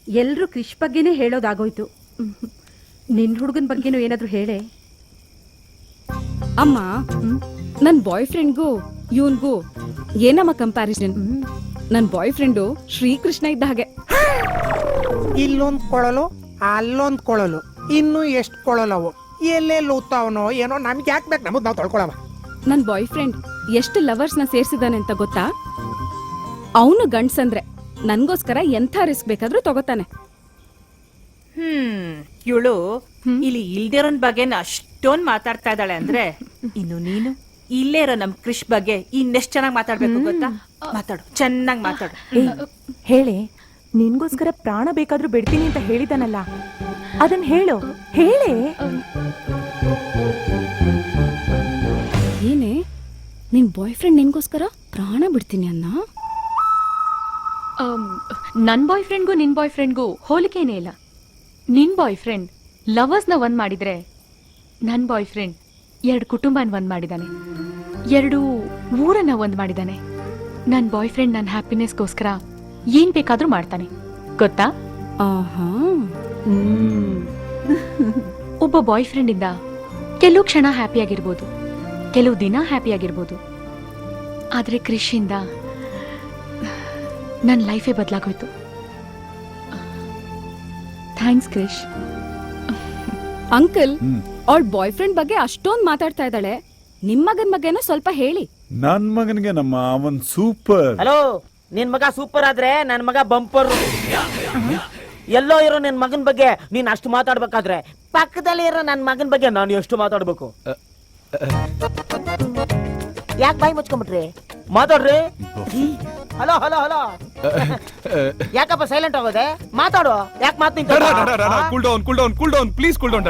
ಎಲ್ರೂ ಕ್ರಿಶ್ ಬಗ್ಗೆನೇ ಹೇಳೋದಾಗೋಯ್ತು. ನಿನ್ ಹುಡುಗನ ಬಗ್ಗೆನೂ ಏನಾದ್ರು ಹೇಳೆ. ಅಮ್ಮ, ನನ್ ಬಾಯ್ ಫ್ರೆಂಡ್ಗೂ ಇವನ್ಗೂ ಏನಮ್ಮ ಕಂಪ್ಯಾರಿಸನ್? ನನ್ ಬಾಯ್ ಫ್ರೆಂಡು ಶ್ರೀಕೃಷ್ಣ ಇದ್ದ ಹಾಗೆ. ಇಲ್ಲೊಂದ್ ಕೊಳಲು ಅಲ್ಲೊಂದ್ ಕೊಳಲು, ಇನ್ನು ಎಷ್ಟು ಕೊಳಲವು, ಎಲ್ಲೆಲ್ಲಿ ಊತಾವನೋ ಏನೋ, ನಮ್ಗೆ ಯಾಕೆ ಬೇಕು, ನಮಗ್ ನಾವು ತೊಳ್ಕೊಳವ. ನನ್ ಬಾಯ್ ಫ್ರೆಂಡ್ ಎಷ್ಟು ಲವರ್ಸ್ ನ ಸೇರ್ಸಿದಾನೆ ಅಂತ ಗೊತ್ತಾ? ಅವನು ಗಂಡ್ಸಂದ್ರೆ ನನ್ಗೋಸ್ಕರ ಎಂಥ ರಿಸ್ಕ್ ಬೇಕಾದ್ರೂ ತಗೋತಾನೆ. ಇವಳು ಇಲ್ಲಿ ಇಲ್ದಿರೋನ್ ಬಗ್ಗೆ ಅಷ್ಟೊಂದ್ ಮಾತಾಡ್ತಾ ಇದ್ದಾಳೆ ಅಂದ್ರೆ, ಇನ್ನು ನೀನು ಇಲ್ಲೇ ಇರೋ ನಮ್ ಕೃಷ್ ಬಗ್ಗೆ ಇನ್ನೆಷ್ಟ್ ಚೆನ್ನಾಗಿ ಮಾತಾಡ್ಬೇಕು ಗೊತ್ತಾ? ಮಾತಾಡು, ಚೆನ್ನಾಗಿ ಮಾತಾಡು. ಹೇಳಿ, ನಿನ್ಗೋಸ್ಕರ ಪ್ರಾಣ ಬೇಕಾದ್ರೂ ಬಿಡ್ತೀನಿ ಅಂತ ಹೇಳಿದಾನಲ್ಲ, ಅದನ್ನ ಹೇಳು, ಹೇಳೇ. ಏನೇ ನಿನ್ ಬಾಯ್ ಫ್ರೆಂಡ್ ನಿನ್ಗೋಸ್ಕರ ಪ್ರಾಣ ಬಿಡ್ತೀನಿ ಅನ್ನ? ನನ್ ಬಾಯ್ ಫ್ರೆಂಡ್ಗೂ ನಿನ್ ಬಾಯ್ ಫ್ರೆಂಡ್ಗೂ ಹೋಲಿಕೆನೇ ಇಲ್ಲ. ನಿನ್ ಬಾಯ್ ಫ್ರೆಂಡ್ ಲವರ್ಸ್ನ ಒಂದ್ ಮಾಡಿದ್ರೆ, ನನ್ ಬಾಯ್ ಫ್ರೆಂಡ್ 2 ಕುಟುಂಬನ ಒಂದ್ ಮಾಡಿದಾನೆ, 2 ಊರನ್ನ ಒಂದ್ ಮಾಡಿದಾನೆ. ನನ್ ಬಾಯ್ ಫ್ರೆಂಡ್ ನನ್ನ ಹ್ಯಾಪಿನೆಸ್ಗೋಸ್ಕರ ಏನ್ ಬೇಕಾದ್ರೂ ಮಾಡ್ತಾನೆ ಗೊತ್ತಾ? ಆಹಾ. ಒಬ್ಬ ಬಾಯ್ ಫ್ರೆಂಡ್ ಇಂದ ಕೆಲವು ಕ್ಷಣ ಹ್ಯಾಪಿ ಆಗಿರ್ಬೋದು, ಕೆಲವು ದಿನ ಹ್ಯಾಪಿ ಆಗಿರ್ಬೋದು, ಆದ್ರೆ ಕ್ರಿಶ್ ಇಂದ ನನ್ನ ಲೈಫೇ ಬದಲಾಗೋಯ್ತು. ಥ್ಯಾಂಕ್ಸ್ ಕ್ರಿಶ್. ಅಂಕಲ್, ಅವಳ ಬಾಯ್ ಫ್ರೆಂಡ್ ಬಗ್ಗೆ ಅಷ್ಟೊಂದ್ ಮಾತಾಡ್ತಾ ಇದ್ದಾಳೆ, ನಿಮ್ ಮಗನ್ ಬಗ್ಗೆನೂ ಸ್ವಲ್ಪ ಹೇಳಿ. ನನ್ ಮಗನಿಗೆ ನಮ್ಮ ಅವನ್ ಸೂಪರ್. ಹಲೋ, ನಿನ್ ಮಗ ಸೂಪರ್ ಆದ್ರೆ ನನ್ ಮಗ ಬಂಪರ್. ಎಲ್ಲೋ ಇರೋ ನಿನ್ ಮಗನ್ ಬಗ್ಗೆ ನೀನ್ ಅಷ್ಟು ಮಾತಾಡ್ಬೇಕಾದ್ರೆ, ಪಕ್ಕದಲ್ಲಿ ಇರೋ ನನ್ ಮಗನ್ ಬಗ್ಗೆ ನಾನು ಎಷ್ಟು ಮಾತಾಡ್ಬೇಕು? ಯಾಕೆ ಬಾಯಿ ಮುಚ್ಕೊಂಡ್ಬಿಟ್ರಿ? ಮಾತಾಡ್ರಿ. ಹಲೋ ಹಲೋ ಹಲೋ, ಯಾಕಪ್ಪ ಸೈಲೆಂಟ್ ಆಗೋದೆ? ಮಾತಾಡು. ಯಾಕೆ ಮಾತು cool down, cool down, cool down, please cool down.